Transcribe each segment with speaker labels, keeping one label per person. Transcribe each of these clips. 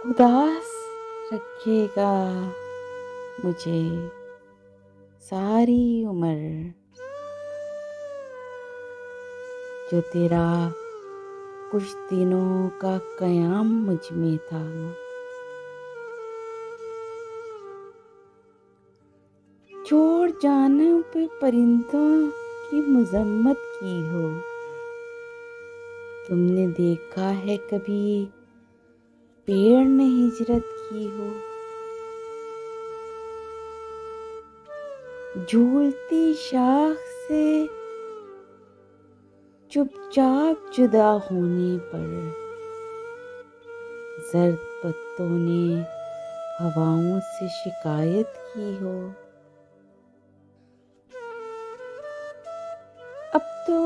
Speaker 1: उदास रखेगा मुझे सारी उम्र, जो तेरा कुछ दिनों का क़याम मुझ में था। छोड़ जाने पे परिंदों की मज़म्मत की हो, तुमने देखा है कभी पेड़ ने हिजरत की हो। झूलती शाख से चुपचाप जुदा होने पर जर्द पत्तों ने हवाओं से शिकायत की हो। अब तो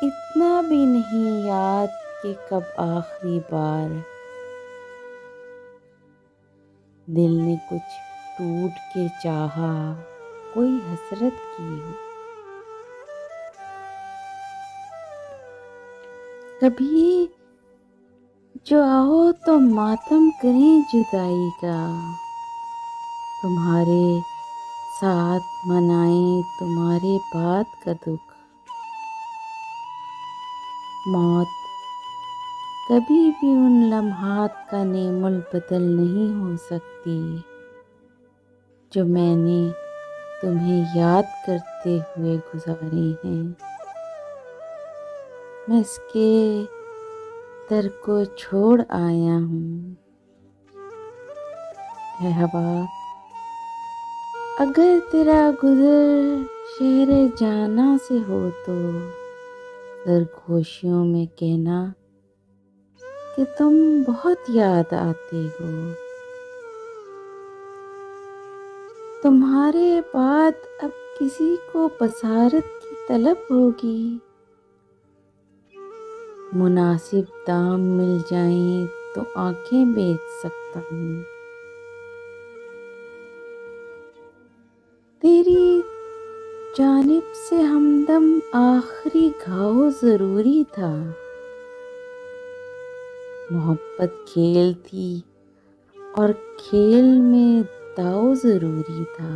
Speaker 1: इतना भी नहीं याद कि कब आखिरी बार दिल ने कुछ टूट के चाहा, कोई हसरत की हो। कभी जो आओ तो मातम करें जुदाई का, तुम्हारे साथ मनाएं तुम्हारे बाद का दुख। मौत कभी भी उन लम्हात का नेमुल बदल नहीं हो सकती, जो मैंने तुम्हें याद करते हुए गुजारे हैं। मैं इसके दर को छोड़ आया हूँ। है हवा, अगर तेरा गुज़र शहरे जाना से हो तो सरगोशियों में कहना कि तुम बहुत याद आते हो। तुम्हारे बाद अब किसी को बसारत की तलब होगी, मुनासिब दाम मिल जाएं तो आंखें बेच सकता हूँ। तेरी जानिब से हमदम आखिरी घाव ज़रूरी था। मोहब्बत खेल थी और खेल में दाव ज़रूरी था।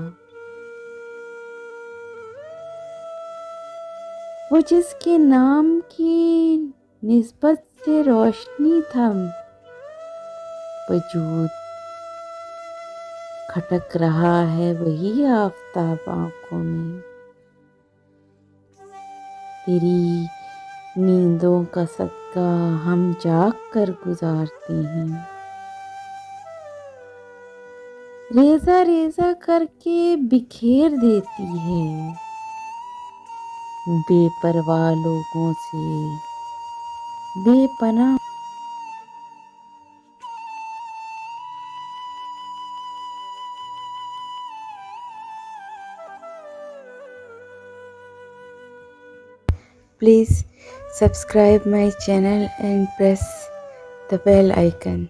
Speaker 1: वो जिसके नाम की निस्बत से रोशनी था वजूद, खटक रहा है वही आफ़ताब आँखों में। तेरी नींदों का सदका हम जाग कर गुजारते हैं। रेज़ा रेज़ा करके बिखेर देती है बेपरवाह लोगों से बेपनाह। Please subscribe my channel and press the bell icon.